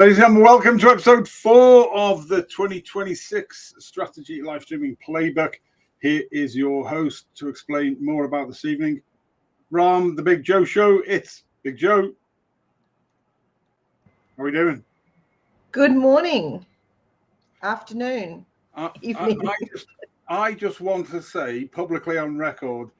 Ladies and gentlemen, welcome to episode 4 of the 2026 Strategy Livestreaming Playbook. Here is your host to explain more about this evening. From the Big Joe Show, it's Big Joe. How are we doing? Good morning, afternoon, evening. I just want to say publicly on record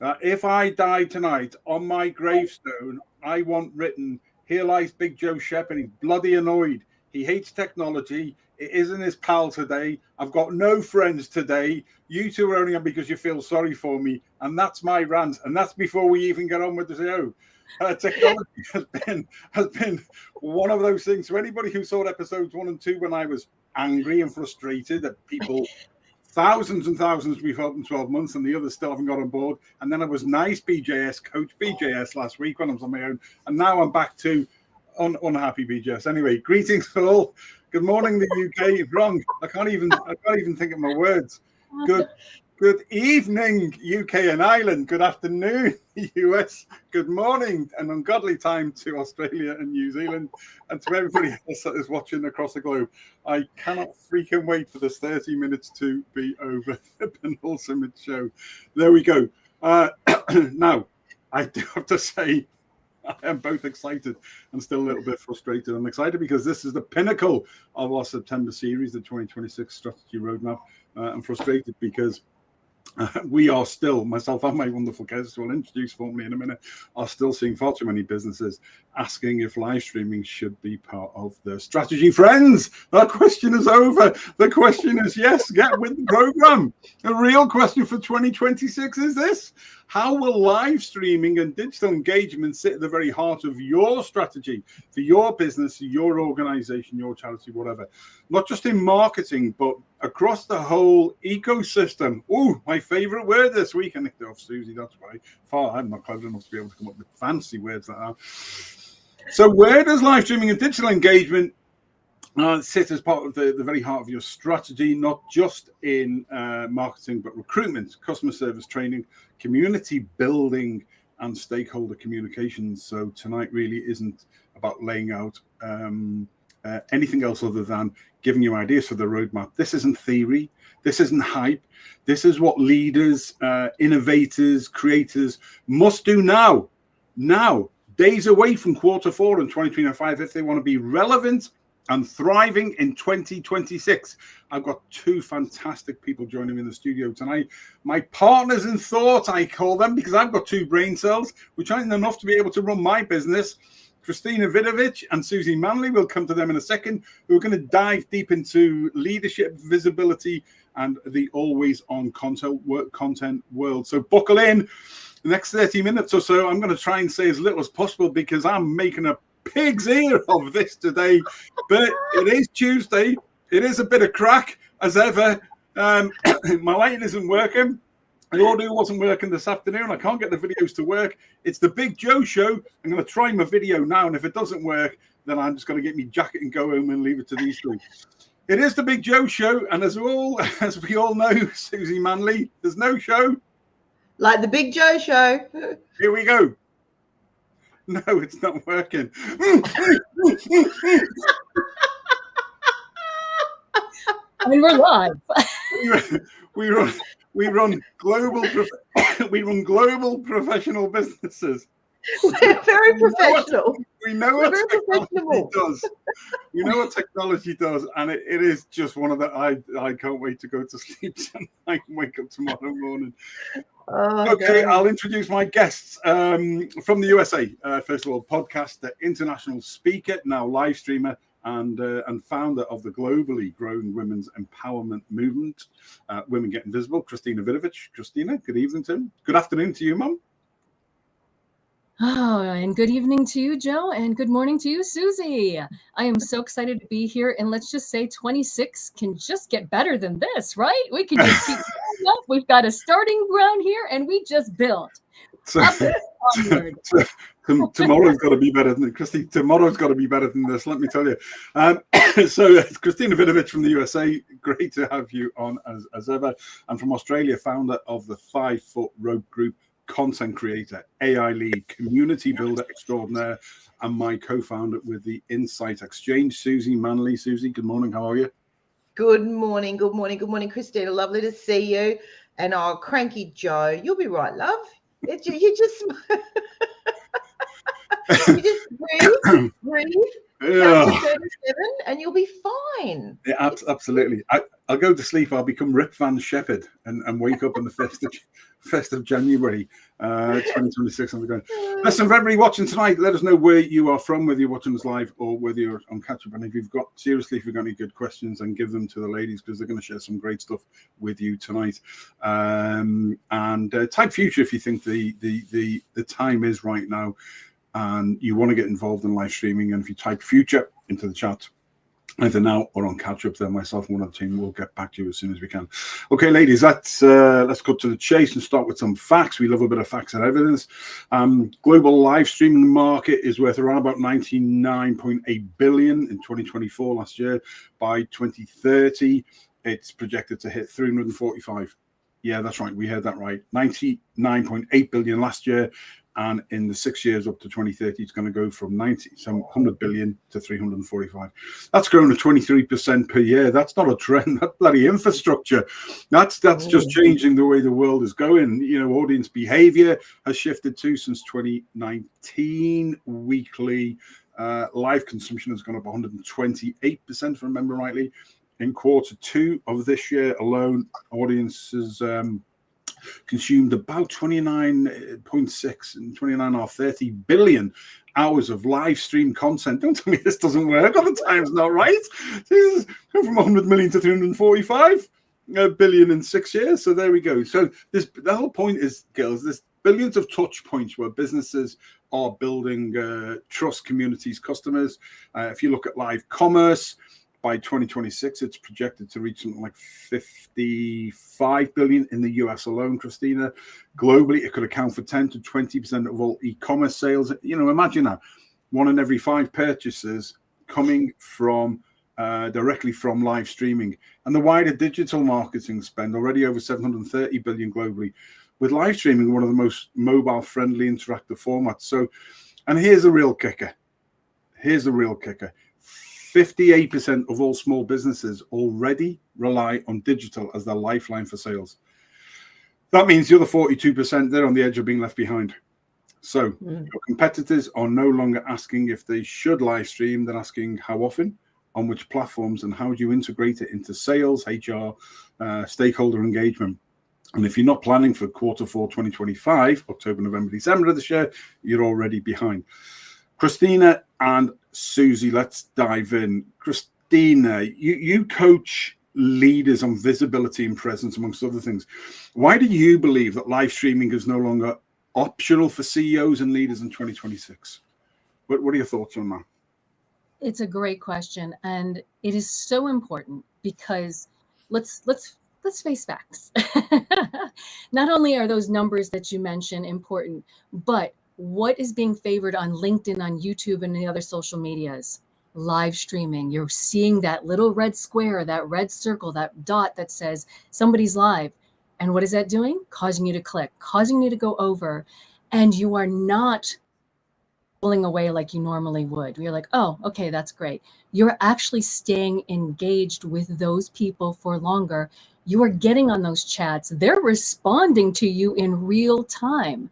that if I die tonight, on my gravestone, I want written, "Here lies Big Joe Shep, and he's bloody annoyed. He hates technology. It isn't his pal today. I've got no friends today. You two are only on because you feel sorry for me." And that's my rant. And that's before we even get on with the show. Technology has been one of those things. So anybody who saw episodes 1 and 2 when I was angry and frustrated that people, thousands and thousands we've helped in 12 months and the others still haven't got on board. And then I was nice BJS, coach BJS last week when I was on my own. And now I'm back to unhappy BJS. Anyway, greetings all. Good morning, the UK. Wrong. I can't even think of my words. Good evening, UK and Ireland. Good afternoon, US. Good morning and ungodly time to Australia and New Zealand, and to everybody else that is watching across the globe. I cannot freaking wait for this 30 minutes to be over. The penultimate show. There we go. Now, I do have to say, I am both excited and still a little bit frustrated. I'm excited because this is the pinnacle of our September series, the 2026 Strategy Roadmap. I'm frustrated because we are still, myself and my wonderful guests, who I'll introduce formally in a minute, are still seeing far too many businesses asking if live streaming should be part of their strategy. Friends, that question is over. The question is, yes, get with the program. The real question for 2026 is this: how will live streaming and digital engagement sit at the very heart of your strategy for your business, your organization, your charity, whatever? Not just in marketing, but across the whole ecosystem. Oh, my favorite word this week. I nicked it off Susie, that's why. I'm not clever enough to be able to come up with fancy words like that. So where does live streaming and digital engagement sit as part of the very heart of your strategy, not just in marketing, but recruitment, customer service training, community building, and stakeholder communications? So tonight really isn't about laying out anything else other than giving you ideas for the roadmap. This isn't theory. This isn't hype. This is what leaders, innovators, creators must do now. Now, days away from Q4 in 2025, if they want to be relevant and thriving in 2026. I've got 2 fantastic people joining me in the studio tonight. My partners in thought, I call them, because I've got 2 brain cells, which aren't enough to be able to run my business. Christina Vidovich and Susie Manley, we'll come to them in a second, who are going to dive deep into leadership, visibility, and the always-on content world. So buckle in. The next 30 minutes or so, I'm going to try and say as little as possible because I'm making a pig's ear of this today. But it is Tuesday. It is a bit of crack, as ever. My lighting isn't working. The audio wasn't working this afternoon. I can't get the videos to work. It's the Big Joe Show. I'm going to try my video now, and if it doesn't work, then I'm just going to get me jacket and go home and leave it to these 2. It is the Big Joe Show, and as we all know, Susie Manley, there's no show Like the Big Joe Show. Here we go. No, it's not working. I mean, we're live. We run global professional businesses. We're very professional. We know what technology does. We know what technology does, and it is just one of the. I can't wait to go to sleep tonight and wake up tomorrow morning. Okay, I'll introduce my guests from the USA. First of all, podcaster, international speaker, now live streamer, and founder of the globally growing women's empowerment movement, Women Getting Visible, Christina Vidovich. Christina, good evening to you. Good afternoon to you, Mum. Oh, and good evening to you, Joe, and good morning to you, Susie. I am so excited to be here, and let's just say 26 can just get better than this, right? We can just keep going up. We've got a starting ground here, and we just built. Tomorrow's got to be better than Christy. Tomorrow's got to be better than this. Let me tell you. So Christina Vidovich from the USA, great to have you on as ever, and from Australia, founder of the 5 Foot Rope Group, content creator, AI lead, community builder extraordinaire, and my co-founder with the Insight Exchange, Susie Manley. Susie, good morning. How are you? Good morning, good morning, good morning, Christina. Lovely to see you. And our cranky Joe, you'll be right, love. You just you just breathe, count to 37, and you'll be fine. Yeah, absolutely. I'll go to sleep. I'll become Rip Van Shepherd and wake up on the 1st of January, 2026. I'm going. Listen, for everybody watching tonight, let us know where you are from, whether you're watching us live or whether you're on catch up. And if you've got any good questions, and give them to the ladies, because they're going to share some great stuff with you tonight. And type future if you think the time is right now, and you want to get involved in live streaming. And if you type future into the chat, either now or on catch up, then myself and one of the team will get back to you as soon as we can. Okay, ladies, let's cut to the chase and start with some facts. We love a bit of facts and evidence. Global live streaming market is worth around about 99.8 billion in 2024 last year. By 2030, it's projected to hit 345. Yeah, that's right. We heard that right. 99.8 billion last year. And in the 6 years up to 2030, it's going to go from 100 billion to 345. That's grown at 23% per year. That's not a trend. That's bloody infrastructure. That's just changing the way the world is going. You know, audience behavior has shifted too since 2019. Weekly live consumption has gone up 128%, if I remember rightly. In Q2 of this year alone, audiences consumed about 29.6 and 30 billion hours of live stream content. Don't tell me this doesn't work. All the time's not right. This is from 100 million to 345 billion in 6 years. So there we go. So the whole point is, girls, there's billions of touch points where businesses are building trust, communities, customers. If you look at live commerce, by 2026, it's projected to reach something like 55 billion in the US alone, Christina. Globally, it could account for 10 to 20% of all e-commerce sales. You know, imagine that. 1 in every 5 purchases coming from directly from live streaming. And the wider digital marketing spend, already over 730 billion globally, with live streaming one of the most mobile-friendly interactive formats. So, and here's a real kicker. 58% of all small businesses already rely on digital as their lifeline for sales. That means the other 42%, they're on the edge of being left behind. So your competitors are no longer asking if they should live stream. They're asking how often, on which platforms, and how do you integrate it into sales, HR, stakeholder engagement. And if you're not planning for Q4 2025, October, November, December of this year, you're already behind. Christina and Susie, let's dive in. Christina, you coach leaders on visibility and presence, amongst other things. Why do you believe that live streaming is no longer optional for CEOs and leaders in 2026? What are your thoughts on that? It's a great question, and it is so important because let's face facts. Not only are those numbers that you mentioned important, but what is being favored on LinkedIn, on YouTube, and the other social medias? Live streaming. You're seeing that little red square, that red circle, that dot that says somebody's live. And what is that doing? Causing you to click, causing you to go over, and you are not pulling away like you normally would. You're like, oh, okay, that's great. You're actually staying engaged with those people for longer. You are getting on those chats. They're responding to you in real time.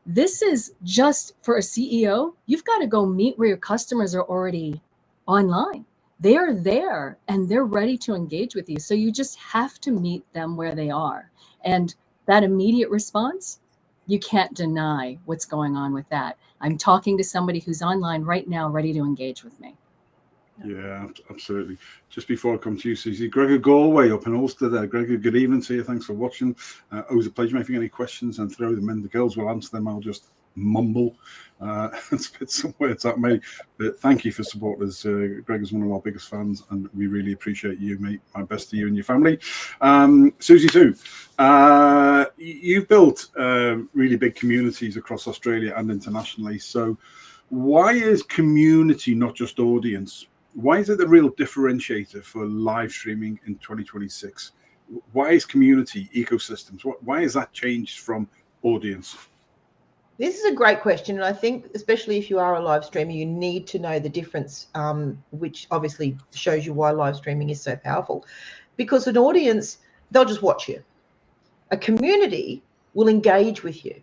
This is just for a CEO. You've got to go meet where your customers are already online. They are there and they're ready to engage with you. So you just have to meet them where they are. And that immediate response, you can't deny what's going on with that. I'm talking to somebody who's online right now, ready to engage with me. Yeah, absolutely. Just before I come to you, Susie, Gregor Galway up in Ulster there. Gregor, good evening to you. Thanks for watching. Always a pleasure. If you have any questions, and throw them in. The girls will answer them. I'll just mumble and spit some words at me. But thank you for support us. Gregor's one of our biggest fans, and we really appreciate you, mate. My best to you and your family. Susie too. You've built really big communities across Australia and internationally. So why is community not just audience? Why is it the real differentiator for live streaming in 2026? Why is community ecosystems? Why has that changed from audience? This is a great question, and I think especially if you are a live streamer, you need to know the difference, which obviously shows you why live streaming is so powerful. Because an audience, they'll just watch you. A community will engage with you.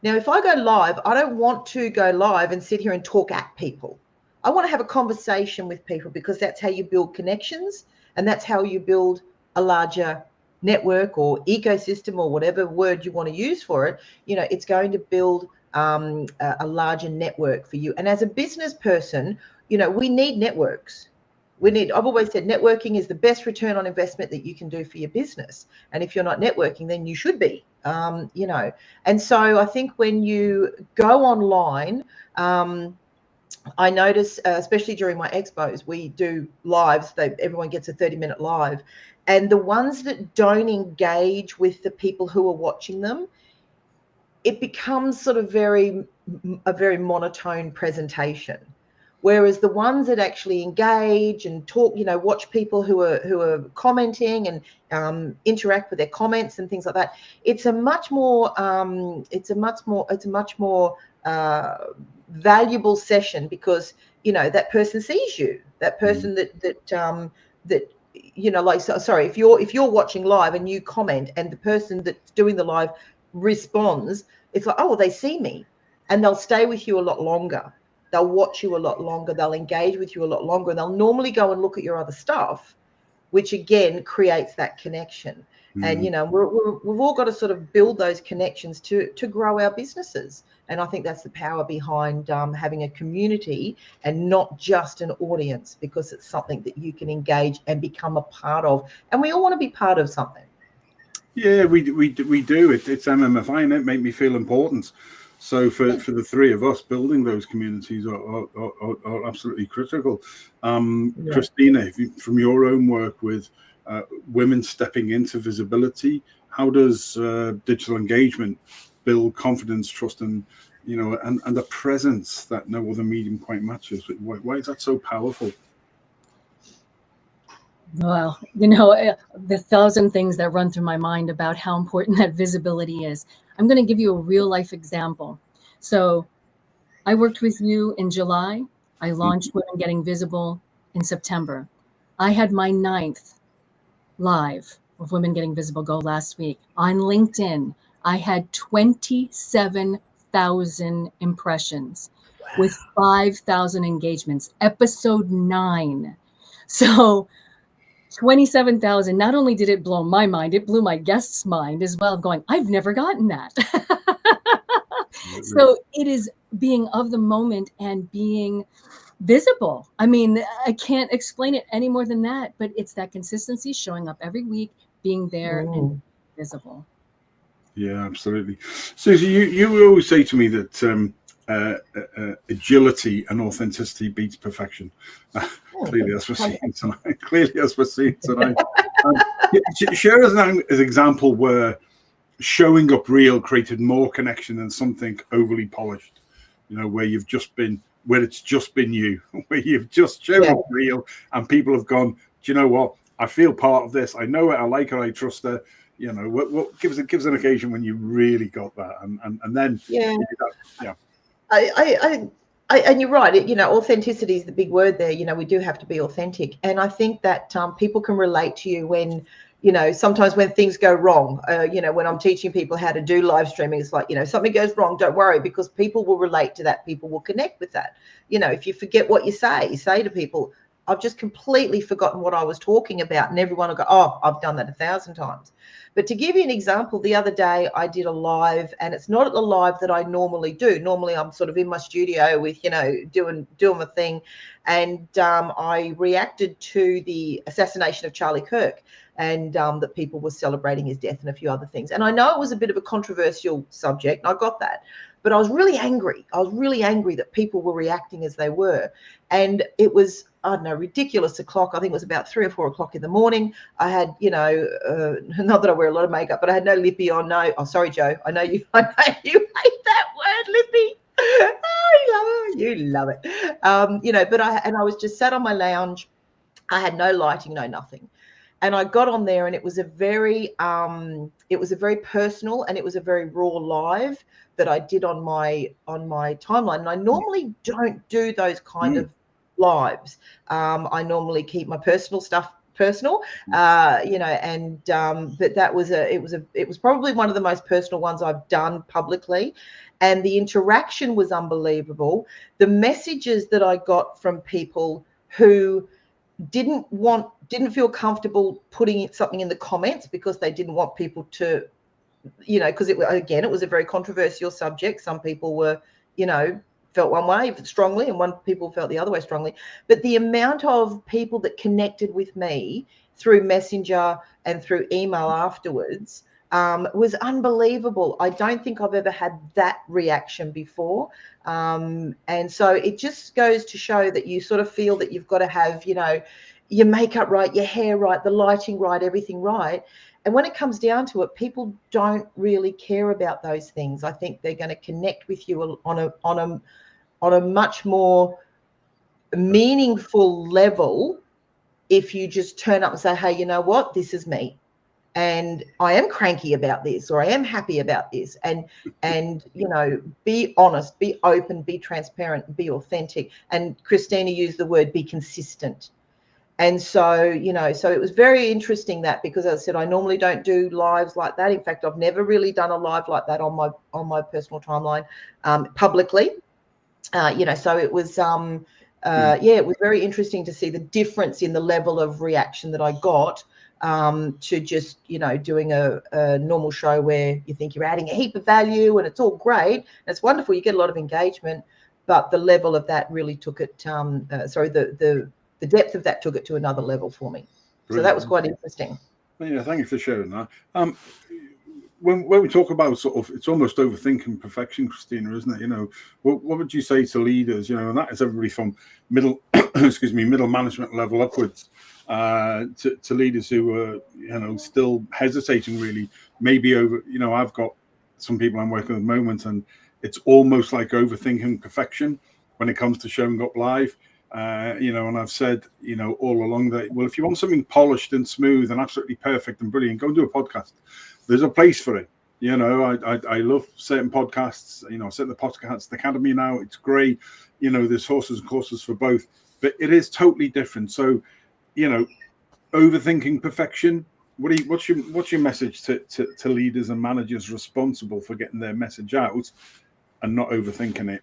Now, if I go live, I don't want to go live and sit here and talk at people. I want to have a conversation with people, because that's how you build connections, and that's how you build a larger network or ecosystem, or whatever word you want to use for it. It's going to build a larger network for you. And as a business person, we need networks. I've always said networking is the best return on investment that you can do for your business. And if you're not networking, then you should be, And so I think when you go online, I notice, especially during my expos, we do lives. Everyone gets a 30-minute live. And the ones that don't engage with the people who are watching them, it becomes sort of a very monotone presentation. Whereas the ones that actually engage and talk, watch people who are commenting and interact with their comments and things like that, it's a much more valuable session, because that person sees you. That person sorry, if you're watching live and you comment and the person that's doing the live responds, it's like, oh, well, they see me, and they'll stay with you a lot longer. They'll watch you a lot longer. They'll engage with you a lot longer. And they'll normally go and look at your other stuff, which again creates that connection. And we've all got to sort of build those connections to grow our businesses. And I think that's the power behind having a community and not just an audience, because it's something that you can engage and become a part of. And we all want to be part of something. Yeah, we do. It's MMFI, and it made me feel important. So for the three of us, building those communities are absolutely critical. Christina, from your own work with women stepping into visibility, how does digital engagement build confidence, trust, and and a presence that no other medium quite matches? Why is that so powerful? Well, the 1,000 things that run through my mind about how important that visibility is. I'm going to give you a real life example. So I worked with you in July. I launched Women Getting Visible in September. I had my 9th live of Women Getting Visible go last week. On LinkedIn, I had 27,000 impressions with 5,000 engagements, episode 9. So 27,000, not only did it blow my mind, it blew my guests' mind as well, going, I've never gotten that. So it is being of the moment and being visible. I mean, I can't explain it any more than that, but it's that consistency, showing up every week, being there and visible. Yeah, absolutely. Susie, you always say to me that agility and authenticity beats perfection. Clearly, as we're seeing tonight. Share us an example where showing up real created more connection than something overly polished. Where it's just been you, where you've just shown up real, and people have gone, do you know what? I feel part of this. I know it. I like her. I trust her. What gives an occasion when you really got that, and then and you're right. Authenticity is the big word there. We do have to be authentic, and I think that people can relate to you when, sometimes when things go wrong. When I'm teaching people how to do live streaming, it's like, something goes wrong, don't worry, because people will relate to that. People will connect with that. If you forget what you say to people, I've just completely forgotten what I was talking about, and everyone will go, oh, I've done that 1,000 times. But to give you an example, the other day I did a live, and it's not at the live that I normally do. Normally I'm sort of in my studio with, doing my thing. And I reacted to the assassination of Charlie Kirk, and that people were celebrating his death and a few other things. And I know it was a bit of a controversial subject, and I got that. But I was really angry. I was really angry that people were reacting as they were. And it was, I don't know, ridiculous o'clock. I think it was about 3 or 4 o'clock in the morning. I had, not that I wear a lot of makeup, but I had no lippy on. No, oh, sorry, Joe. I know you hate that word, lippy. Oh, you love it. But I was just sat on my lounge. I had no lighting, no nothing. And I got on there, and it was a very personal, and it was a very raw live that I did on my timeline. And I normally don't do those kind of lives. I normally keep my personal stuff personal, and but that was it was probably one of the most personal ones I've done publicly, and the interaction was unbelievable. The messages that I got from people who didn't feel comfortable putting something in the comments because they didn't want people to, because it was a very controversial subject. Some people were, felt one way strongly, and people felt the other way strongly. But the amount of people that connected with me through Messenger and through email afterwards was unbelievable. I don't think I've ever had that reaction before. And so it just goes to show that you sort of feel that you've got to have, your makeup right, your hair right, the lighting right, everything right. And when it comes down to it, people don't really care about those things. I think they're going to connect with you on a much more meaningful level if you just turn up and say, hey, you know what, this is me. And I am cranky about this, or I am happy about this. And be honest, be open, be transparent, be authentic. And Christina used the word be consistent. And so, so it was very interesting that, because as I said, I normally don't do lives like that. In fact, I've never really done a live like that on my personal timeline publicly. So it was, it was very interesting to see the difference in the level of reaction that I got to just, doing a normal show where you think you're adding a heap of value and it's all great. And it's wonderful. You get a lot of engagement, but the level of that really took it, the depth of that took it to another level for me. Brilliant. So that was quite interesting. Yeah, thank you for sharing that. When we talk about sort of, it's almost overthinking perfection, Christina, isn't it? What would you say to leaders? And that is everybody from middle management level upwards to leaders who are, still hesitating, really, maybe over. I've got some people I'm working with at the moment, and it's almost like overthinking perfection when it comes to showing up live. And I've said, all along that, well, if you want something polished and smooth and absolutely perfect and brilliant, go and do a podcast. There's a place for it. I love certain podcasts. I set the Podcast Academy now. It's great. There's horses and courses for both, but it is totally different. So, overthinking perfection. What's your message to leaders and managers responsible for getting their message out and not overthinking it?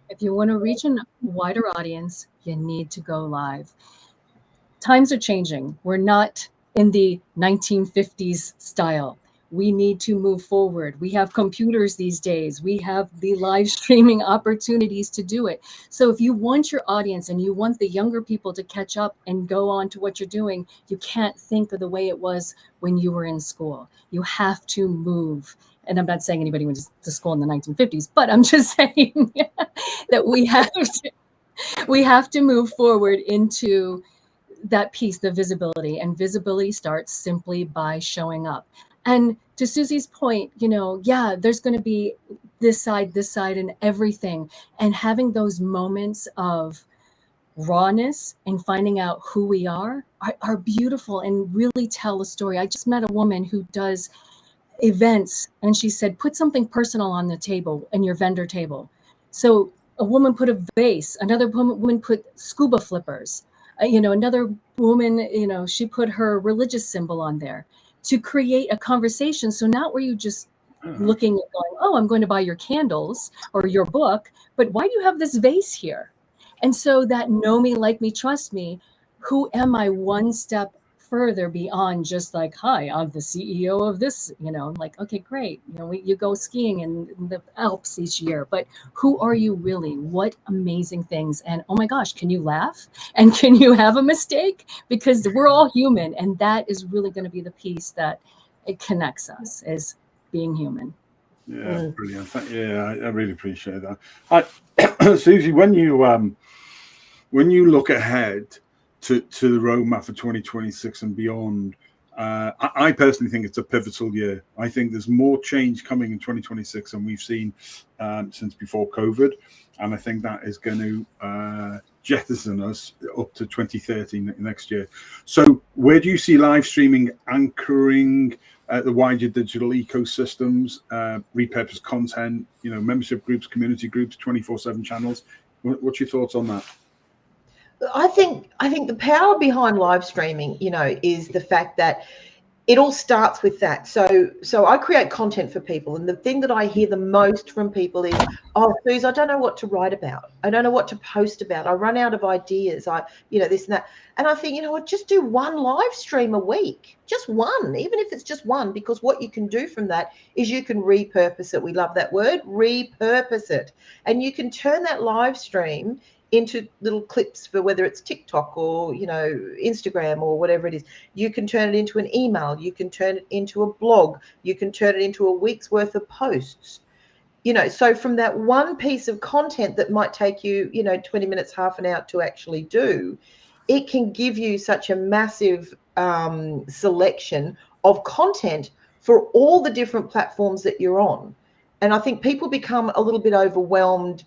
If you want to reach a wider audience, you need to go live. Times are changing. We're not in the 1950s style. We need to move forward. We have computers these days. We have the live streaming opportunities to do it. So if you want your audience and you want the younger people to catch up and go on to what you're doing, you can't think of the way it was when you were in school. You have to move. And I'm not saying anybody went to school in the 1950s, but I'm just saying that we have to move forward into that piece, the visibility. And visibility starts simply by showing up. And to Susie's point, there's going to be this side, and everything. And having those moments of rawness and finding out who we are beautiful and really tell a story. I just met a woman who does events, and she said, put something personal on the table, in your vendor table. So a woman put a vase, another woman put scuba flippers, another woman, she put her religious symbol on there to create a conversation. So not where you just looking at going, oh, I'm going to buy your candles or your book, but why do you have this vase here? And so that know me, like me, trust me, who am I one step further beyond just like, hi, I'm the CEO of this, like, okay, great. You go skiing in the Alps each year, but who are you really? What amazing things. And oh my gosh, can you laugh? And can you have a mistake? Because we're all human. And that is really going to be the piece that it connects us, is being human. Yeah, brilliant. Yeah, I really appreciate that. Susie, when you look ahead to the roadmap for 2026 and beyond, I personally think it's a pivotal year. I think there's more change coming in 2026 than we've seen since before COVID, and I think that is going to jettison us up to 2030 next year. So where do you see live streaming anchoring the wider digital ecosystems, repurposed content, membership groups, community groups, 24/7 channels? What's your thoughts on that? I think the power behind live streaming, is the fact that it all starts with that. So I create content for people, and the thing that I hear the most from people is, "Oh, Suze, I don't know what to write about. I don't know what to post about. I run out of ideas. This and that." And I think, just do one live stream a week, just one, even if it's just one, because what you can do from that is you can repurpose it. We love that word, repurpose it, and you can turn that live stream into little clips for whether it's TikTok or Instagram or whatever it is. You can turn it into an email, you can turn it into a blog, you can turn it into a week's worth of posts. So from that one piece of content that might take you 20 minutes, half an hour to actually do, it can give you such a massive selection of content for all the different platforms that you're on. And I think people become a little bit overwhelmed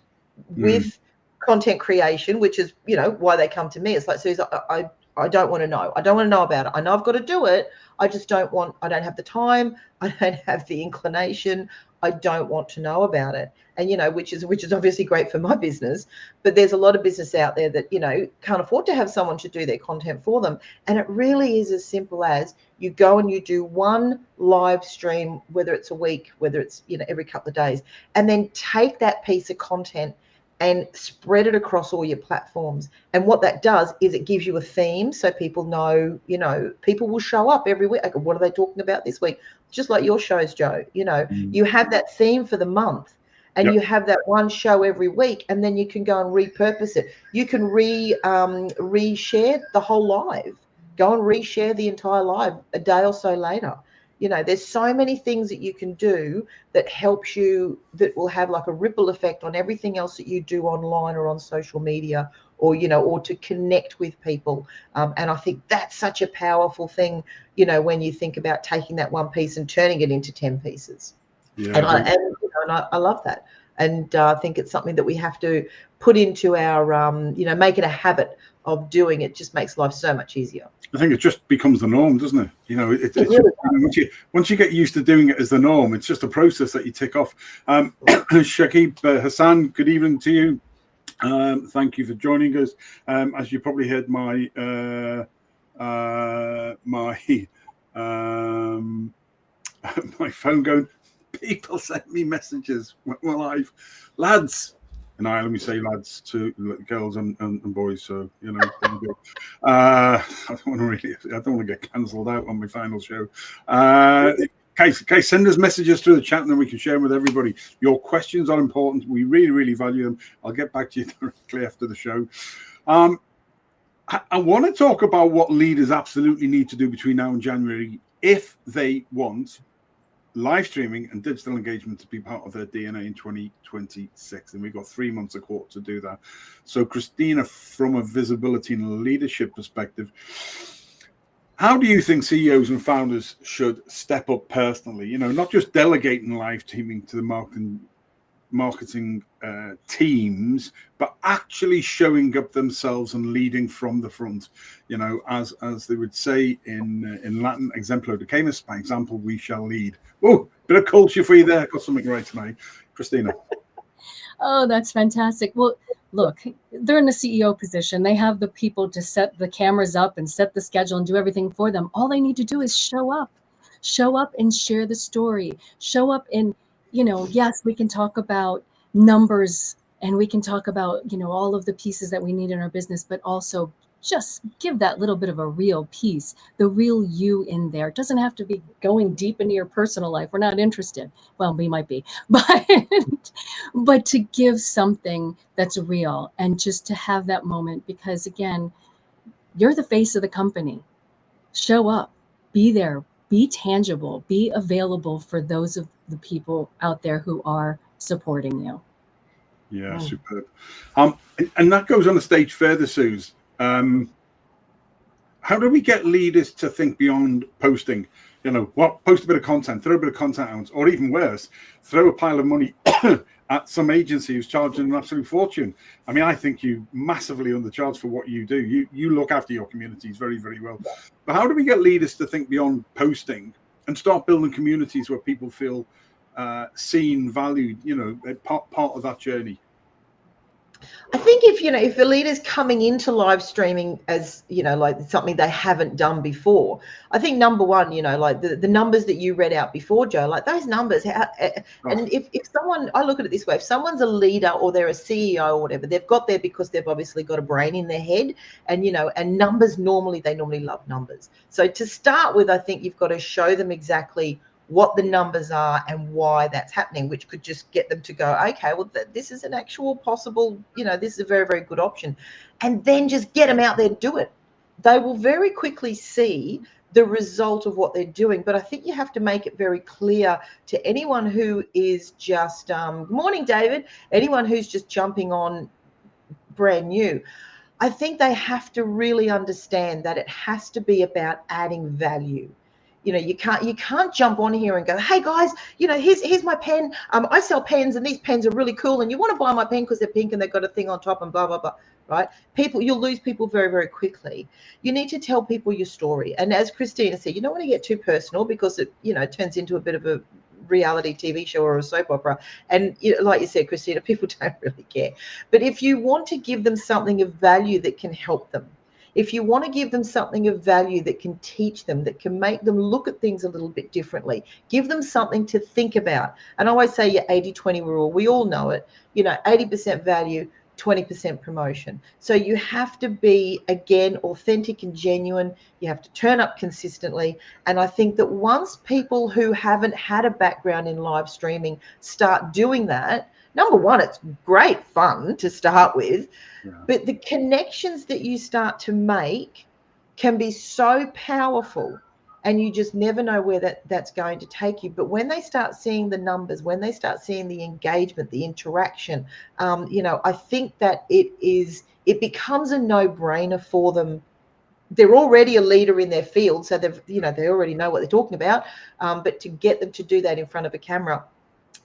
with content creation, which is why they come to me. It's like, Suze, I don't want to know. I don't want to know about it. I know I've got to do it. I don't have the time. I don't have the inclination. I don't want to know about it. And which is obviously great for my business, but there's a lot of business out there that can't afford to have someone to do their content for them. And it really is as simple as you go and you do one live stream, whether it's a week, whether it's every couple of days, and then take that piece of content and spread it across all your platforms. And what that does is it gives you a theme, so people know, people will show up every week. What are they talking about this week? Just like your shows, Joe. You have that theme for the month, and you have that one show every week, and then you can go and repurpose it. You can reshare the whole live. Go and reshare the entire live a day or so later. There's so many things that you can do that helps you, that will have like a ripple effect on everything else that you do online or on social media, or or to connect with people. And I think that's such a powerful thing, when you think about taking that one piece and turning it into 10 pieces. And I love that. And I think it's something that we have to put into our, make it a habit of doing. It just makes life so much easier. I think it just becomes the norm, doesn't it? It really just, once you get used to doing it as the norm, it's just a process that you tick off. Shakib Hassan, good evening to you. Thank you for joining us. As you probably heard, my phone going. People send me messages when we're live, lads. And I only say lads to girls and boys, so I don't want to get cancelled out on my final show. Okay, send us messages through the chat, and then we can share them with everybody. Your questions are important. We really, really value them. I'll get back to you directly after the show. I want to talk about what leaders absolutely need to do between now and January if they want live streaming and digital engagement to be part of their DNA in 2026. And we've got 3 months a quarter to do that. So Christina, from a visibility and leadership perspective, how do you think CEOs and founders should step up personally? Not just delegating live streaming to the marketing teams, but actually showing up themselves and leading from the front. As they would say in Latin, exemplo ducamus, by example we shall lead. Oh, bit of culture for you there. Got something right tonight, Christina. Oh, that's fantastic. Well, look, they're in the CEO position. They have the people to set the cameras up and set the schedule and do everything for them. All they need to do is show up and share the story. Show up and, yes, we can talk about numbers and we can talk about, all of the pieces that we need in our business, but also just give that little bit of a real piece, the real you in there. It doesn't have to be going deep into your personal life. We're not interested. Well, we might be, but to give something that's real and just to have that moment, because again, you're the face of the company. Show up, be there, be tangible, be available for those of the people out there who are supporting you. Yeah, superb. And that goes on a stage further, Suze. How do we get leaders to think beyond posting? You know what? Post a bit of content, throw a bit of content out, or even worse, throw a pile of money at some agency who's charging an absolute fortune. I mean, I think you massively undercharge for what you do. You look after your communities very, very well. But how do we get leaders to think beyond posting and start building communities where people feel seen, valued? You know, part of that journey. I think if the leader's coming into live streaming as, like something they haven't done before, I think number one, like the numbers that you read out before, Joe, like those numbers, and if someone, I look at it this way, if someone's a leader or they're a CEO or whatever, they've got there because they've obviously got a brain in their head, and, and numbers, they normally love numbers. So to start with, I think you've got to show them exactly what the numbers are and why that's happening, which could just get them to go, okay, well, this is an actual possible, this is a very, very good option. And then just get them out there and do it. They will very quickly see the result of what they're doing. But I think you have to make it very clear to anyone who is just, morning, David, anyone who's just jumping on brand new. I think they have to really understand that it has to be about adding value. You can't jump on here and go, hey guys, here's my pen. I sell pens and these pens are really cool. And you want to buy my pen because they're pink and they've got a thing on top and blah, blah, blah, right? You'll lose people very, very quickly. You need to tell people your story. And as Christina said, you don't want to get too personal because it, turns into a bit of a reality TV show or a soap opera. And like you said, Christina, people don't really care. But if you want to give them something of value that can help them, if you want to give them something of value that can teach them, that can make them look at things a little bit differently, give them something to think about. And I always say your 80-20 rule, we all know it, 80% value, 20% promotion. So you have to be, again, authentic and genuine. You have to turn up consistently. And I think that once people who haven't had a background in live streaming start doing that, number one, it's great fun to start with, but the connections that you start to make can be so powerful, and you just never know where that's going to take you. But when they start seeing the numbers, when they start seeing the engagement, the interaction, I think that it becomes a no-brainer for them. They're already a leader in their field, so they already know what they're talking about. But to get them to do that in front of a camera,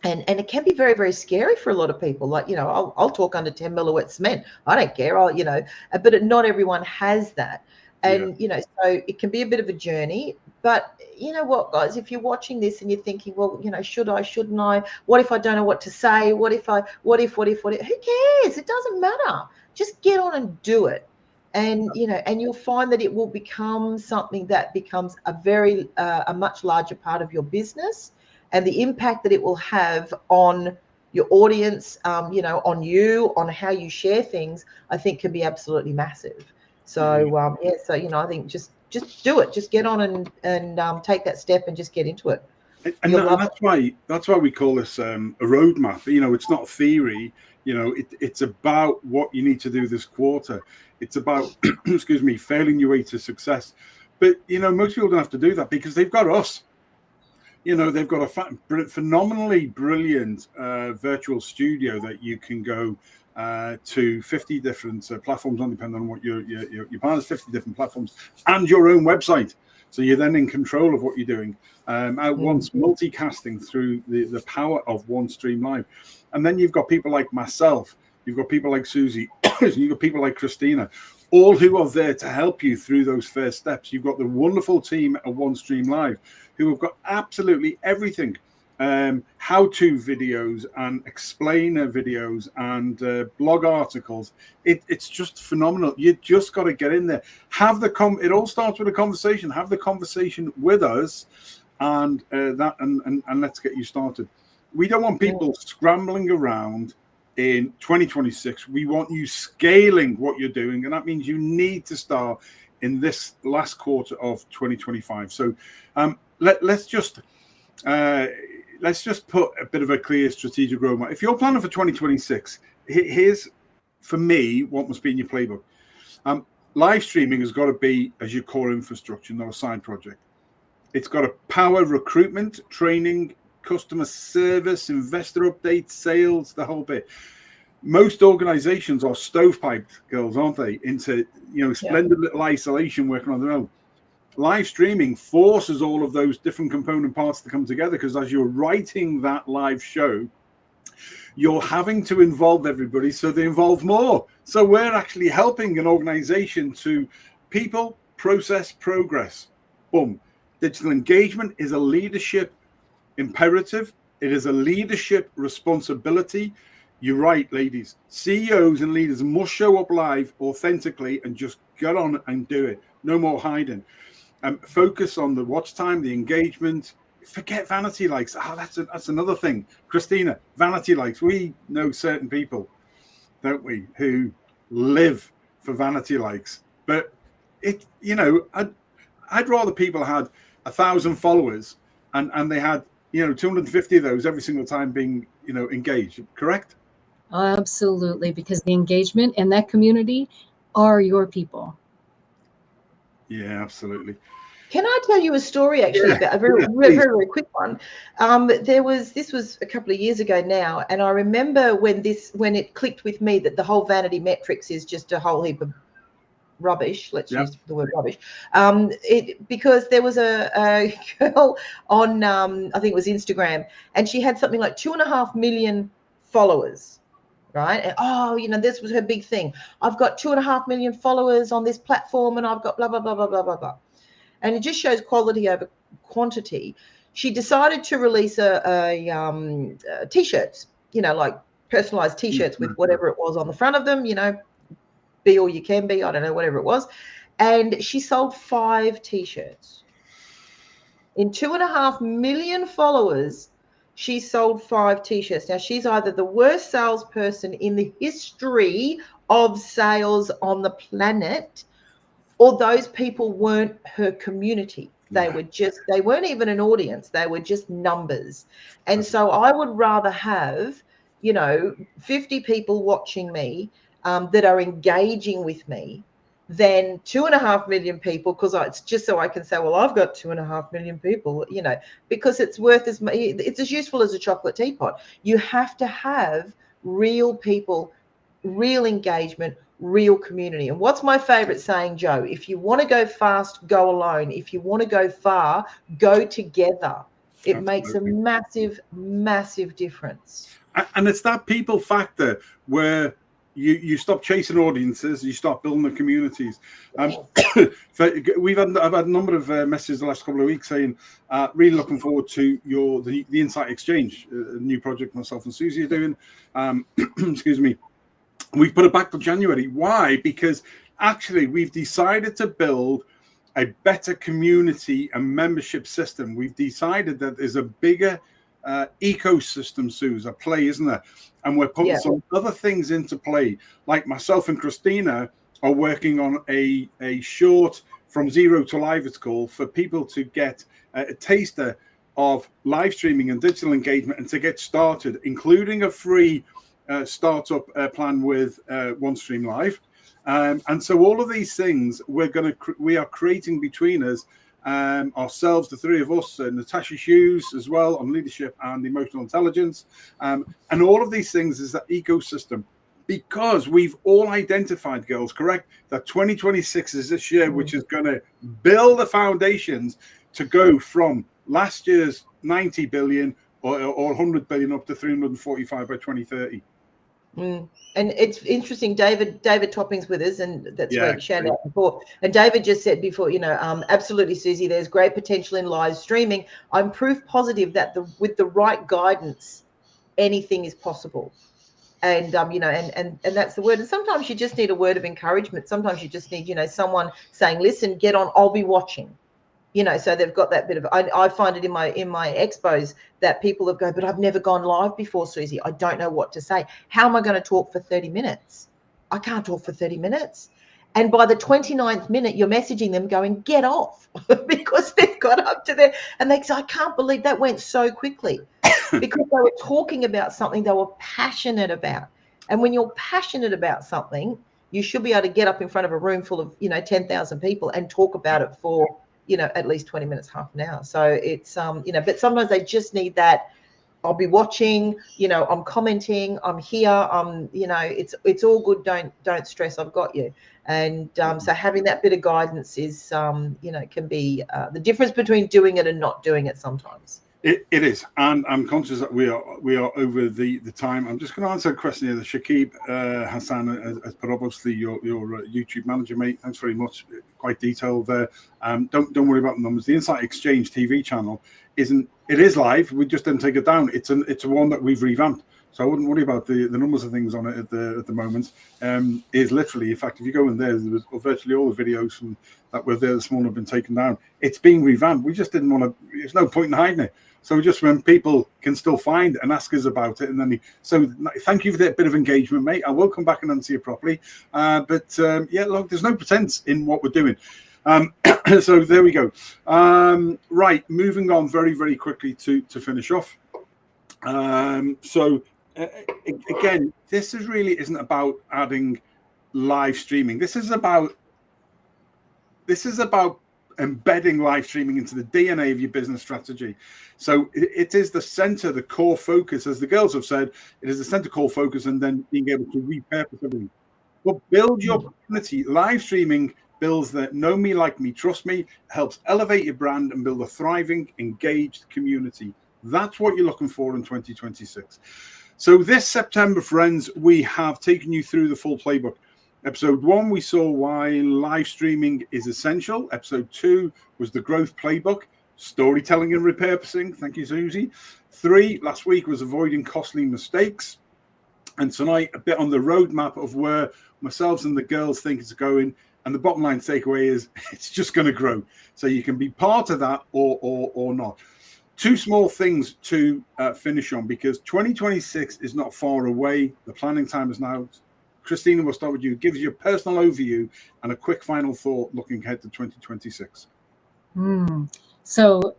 and it can be very, very scary for a lot of people. Like, I'll talk under 10 mil of wet cement. I don't care. But not everyone has that. And, so it can be a bit of a journey. But you know what, guys, if you're watching this and you're thinking, well, should I, shouldn't I? What if I don't know what to say? What if? Who cares? It doesn't matter. Just get on and do it. And, and you'll find that it will become something that becomes a much larger part of your business. And the impact that it will have on your audience, on you, on how you share things, I think can be absolutely massive. So, I think just do it. Just get on and take that step and just get into it. And that's why we call this a roadmap. It's not theory. It's about what you need to do this quarter. It's about, failing your way to success. But, most people don't have to do that because they've got us. They've got a phenomenally brilliant virtual studio that you can go to 50 different platforms, depending on what your partner's 50 different platforms, and your own website. So you're then in control of what you're doing. At once, multicasting through the power of OneStream Live. And then you've got people like myself, you've got people like Susie, you've got people like Christina, all who are there to help you through those first steps. You've got the wonderful team at OneStream Live who have got absolutely everything, how-to videos and explainer videos and blog articles. It's just phenomenal. You just got to get in there. It all starts with a conversation. Have the conversation with us, and let's get you started. We don't want people scrambling around in 2026. We want you scaling what you're doing, and that means you need to start in this last quarter of 2025. So let's just put a bit of a clear strategic roadmap. If you're planning for 2026, here's, for me, what must be in your playbook. Live streaming has got to be as your core infrastructure, not a side project. It's got to power recruitment, training, customer service, investor updates, sales, the whole bit. Most organizations are stovepiped, girls, aren't they, into splendid little isolation working on their own. live streaming forces all of those different component parts to come together, because as you're writing that live show, you're having to involve everybody so they involve more. So we're actually helping an organization to people, process, progress. Boom. Digital engagement is a leadership imperative. It is a leadership responsibility. You're right, ladies. CEOs and leaders must show up live authentically and just get on and do it. No more hiding. Focus on the watch time, the engagement. Forget vanity likes. That's another thing. Christina, vanity likes. We know certain people, don't we, who live for vanity likes. But I'd rather people had 1,000 followers and they had 250 of those every single time being engaged. Correct? Absolutely, because the engagement in that community are your people. Yeah, absolutely. Can I tell you a story, actually, about a very, very quick one? This was a couple of years ago now, and I remember when it clicked with me that the whole vanity metrics is just a whole heap of rubbish. Let's use the word rubbish. Because there was a girl on, I think it was Instagram, and she had something like 2.5 million followers. Right. And, this was her big thing. I've got 2.5 million followers on this platform, and I've got blah, blah, blah, blah, blah, blah, blah. And it just shows quality over quantity. She decided to release T-shirts, like personalized T-shirts with whatever it was on the front of them, be all you can be, I don't know, whatever it was. And she sold 5 T-shirts. In 2.5 million followers, she sold 5 T-shirts. Now, she's either the worst salesperson in the history of sales on the planet, or those people weren't her community. They weren't even an audience. They were just numbers. And so I would rather have, 50 people watching me that are engaging with me than 2.5 million people, because it's just so I can say, well, I've got 2.5 million people, because it's it's as useful as a chocolate teapot. You have to have real people, real engagement, real community. And what's my favorite saying, Joe? If you want to go fast, go alone. If you want to go far, go together. It makes a massive, massive difference. And it's that people factor where you stop chasing audiences, you start building the communities. I've had a number of messages the last couple of weeks saying, really looking forward to the Insight Exchange, a new project myself and Susie are doing. Excuse me. We've put it back to January. Why? Because actually we've decided to build a better community and membership system. We've decided that there's a bigger ecosystem, Suze, at play, isn't there? And we're putting some other things into play. Like myself and Christina are working on a short from zero to live, it's called, for people to get a taster of live streaming and digital engagement and to get started, including a free startup plan with OneStream Live. And so all of these things we are creating between us, ourselves, the 3 of us, Natasha Hughes as well on leadership and emotional intelligence. And all of these things is that ecosystem, because we've all identified, girls, correct, that 2026 is this year, which is going to build the foundations to go from last year's 90 billion or 100 billion up to 345 by 2030. And it's interesting, David Topping's with us, and that's where shout out before. And David just said before, absolutely, Susie, there's great potential in live streaming. I'm proof positive that with the right guidance, anything is possible. And and that's the word. And sometimes you just need a word of encouragement. Sometimes you just need, someone saying, listen, get on, I'll be watching. So they've got that bit of, I find it in my expos that people have go, but I've never gone live before, Susie. I don't know what to say. How am I going to talk for 30 minutes? I can't talk for 30 minutes. And by the 29th minute, you're messaging them going, get off, because they've got up to there. And they say, I can't believe that went so quickly, because they were talking about something they were passionate about. And when you're passionate about something, you should be able to get up in front of a room full of, 10,000 people and talk about it for, at least 20 minutes, half an hour. So it's, but sometimes they just need that I'll be watching, I'm commenting, I'm here, it's all good. Don't stress, I've got you. And so having that bit of guidance is, can be the difference between doing it and not doing it sometimes. It is, and I'm conscious that we are over the time. I'm just going to answer a question here. The Shakib Hassan has put up, obviously your YouTube manager, mate. Thanks very much. Quite detailed there. Don't worry about the numbers. The Insight Exchange TV channel is live. We just didn't take it down. It's a one that we've revamped. So I wouldn't worry about the numbers of things on it at the moment. Is literally, in fact, if you go in there was virtually all the videos that were there this morning have been taken down. It's being revamped. We just didn't want to. There's no point in hiding it. So just when people can still find and ask us about it, and then so thank you for that bit of engagement, mate. I will come back and answer you properly. But yeah, look, there's no pretense in what we're doing. So there we go. Right, moving on very, very quickly to finish off. So again, this isn't about adding live streaming. This is about embedding live streaming into the DNA of your business strategy. So it is the center, the core focus, as the girls have said, it is the center core focus, and then being able to repurpose everything. But build your community. Live streaming builds that know me, like me, trust me, helps elevate your brand and build a thriving, engaged community. That's what you're looking for in 2026. So this September, friends, we have taken you through the full playbook. Episode 1, we saw why live streaming is essential. Episode 2 was the growth playbook, storytelling and repurposing. Thank you, Susie. 3, last week, was avoiding costly mistakes. And tonight, a bit on the roadmap of where myself and the girls think it's going. And the bottom line takeaway is it's just going to grow. So you can be part of that or not. 2 small things to finish on, because 2026 is not far away. The planning time is now. Christina, we'll start with you. Give us your personal overview and a quick final thought looking ahead to 2026. So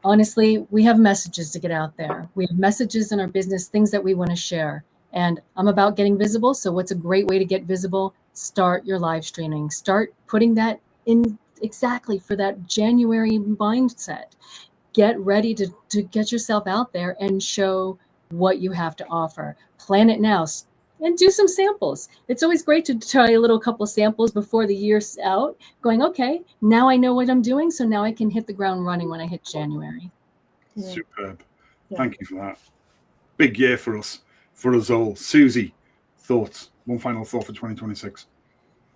honestly, we have messages to get out there. We have messages in our business, things that we want to share. And I'm about getting visible. So what's a great way to get visible? Start your live streaming. Start putting that in exactly for that January mindset. Get ready to get yourself out there and show what you have to offer. Plan it now. And do some samples. It's always great to try a little couple samples before the year's out, going, okay, now I know what I'm doing, so now I can hit the ground running when I hit January. Yeah. Superb. Yeah. Thank you for that. Big year for us all. Susie, thoughts? One final thought for 2026.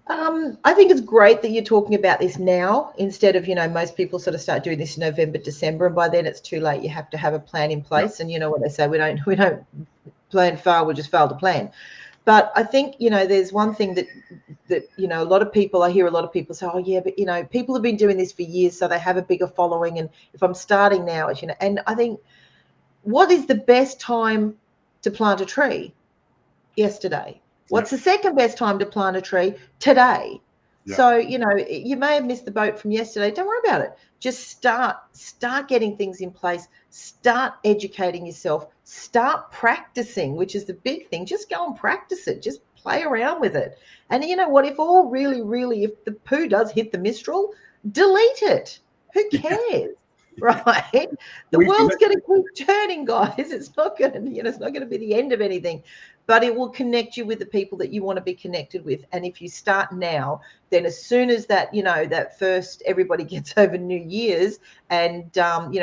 I think it's great that you're talking about this now instead of, most people sort of start doing this in November, December, and by then it's too late. You have to have a plan in place. Yep. And you know what they say, we don't plan fail, we just fail to plan. But I think, there's one thing that a lot of people, I hear a lot of people say, oh yeah, but people have been doing this for years, so they have a bigger following. And if I'm starting now, and I think, what is the best time to plant a tree? Yesterday. What's the second best time to plant a tree? Today. Yeah. So, you may have missed the boat from yesterday. Don't worry about it. Just start getting things in place. Start educating yourself. Start practicing, which is the big thing. Just go and practice it. Just play around with it. And you know what? If if the poo does hit the Mistral, delete it. Who cares? Right? The world's going to keep turning, guys. It's not going to, it's not going to be the end of anything, but it will connect you with the people that you want to be connected with. And if you start now, then as soon as that, that first everybody gets over New Year's and,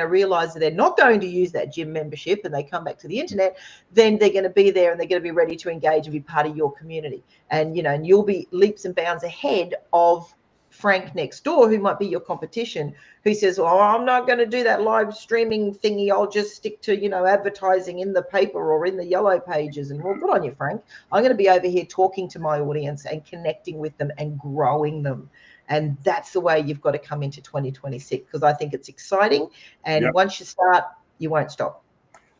realize that they're not going to use that gym membership and they come back to the internet, then they're going to be there and they're going to be ready to engage and be part of your community. And, and you'll be leaps and bounds ahead of Frank next door, who might be your competition, who says, well, I'm not going to do that live streaming thingy. I'll just stick to, advertising in the paper or in the yellow pages. And well, good on you, Frank. I'm going to be over here talking to my audience and connecting with them and growing them. And that's the way you've got to come into 2026, because I think it's exciting. And once you start, you won't stop.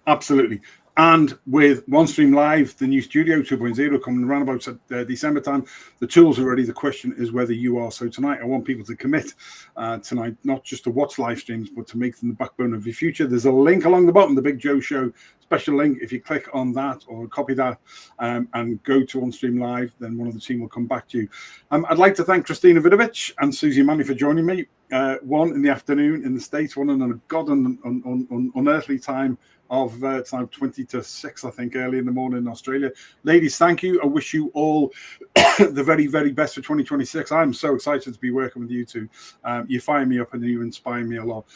Absolutely. And with OneStream Live, the new Studio 2.0 coming around about December time, the tools are ready. The question is whether you are. So tonight, I want people to commit tonight, not just to watch live streams, but to make them the backbone of your future. There's a link along the bottom, the Big Joe Show special link. If you click on that or copy that and go to OneStream Live, then one of the team will come back to you. I'd like to thank Christina Vidovich and Susie Manley for joining me. 1 in the afternoon in the States, 1 in a god unearthly time of it's now 20 to 6, I think, early in the morning in Australia. Ladies, thank you. I wish you all the very, very best for 2026. I'm so excited to be working with you two. You fire me up and you inspire me a lot.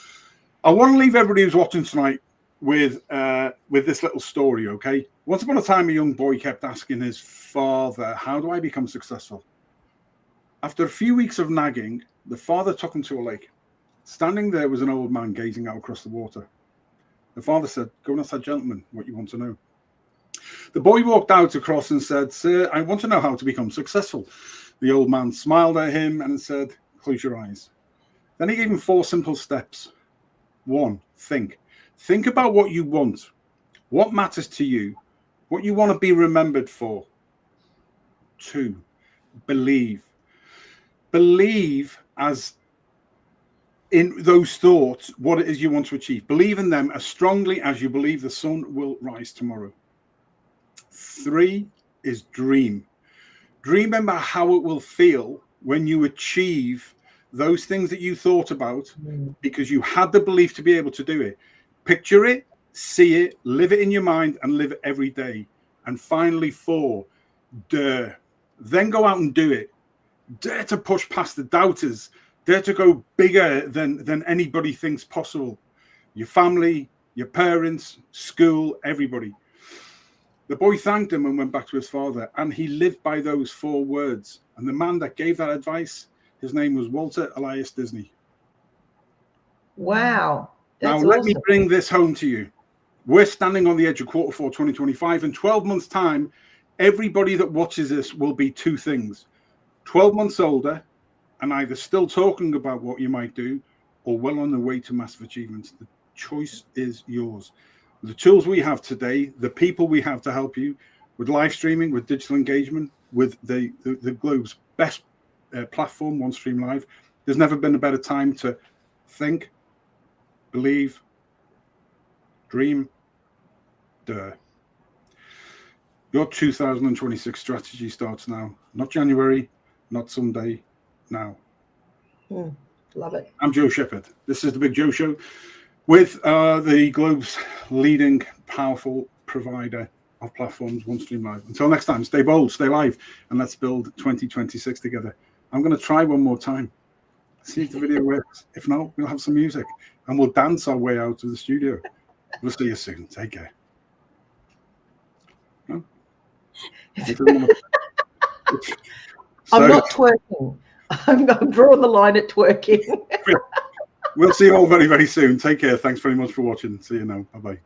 I want to leave everybody who's watching tonight with this little story, okay? Once upon a time, a young boy kept asking his father, how do I become successful? After a few weeks of nagging, the father took him to a lake. Standing there was an old man gazing out across the water. The father said, go and ask that gentleman what you want to know. The boy walked out across and said, sir, I want to know how to become successful. The old man smiled at him and said, close your eyes. Then he gave him 4 simple steps. 1, think. Think about what you want, what matters to you, what you want to be remembered for. 2, believe. Believe as in those thoughts, what it is you want to achieve. Believe in them as strongly as you believe the sun will rise tomorrow. 3 is dream. Dream about how it will feel when you achieve those things that you thought about because you had the belief to be able to do it. Picture it, see it, live it in your mind, and live it every day. And finally, 4, dare. Then go out and do it. Dare to push past the doubters. Dare to go bigger than anybody thinks possible. Your family, your parents, school, everybody. The boy thanked him and went back to his father, and he lived by those 4 words. And the man that gave that advice, his name was Walter Elias Disney. Wow. That's now, let awesome. me bring this home to you. We're standing on the edge of Q4 2025. In 12 months' time, everybody that watches this will be 2 things. 12 months older and either still talking about what you might do or well on the way to massive achievements. The choice is yours. The tools we have today, the people we have to help you with live streaming, with digital engagement, with the globe's best platform, OneStream Live. There's never been a better time to think, believe, dream, dare. Your 2026 strategy starts now. Not January, not someday, now. Love it. I'm Joe Shepherd. This is the Big Joe Show with the globe's leading powerful provider of platforms, OneStream Live. Until next time, stay bold, stay live, and let's build 2026 together. I'm going to try one more time. See if the video works. If not, we'll have some music and we'll dance our way out of the studio. We'll see you soon. Take care. No? I'm not twerking. I'm drawing the line at twerking. We'll see you all very, very soon. Take care. Thanks very much for watching. See you now. Bye-bye.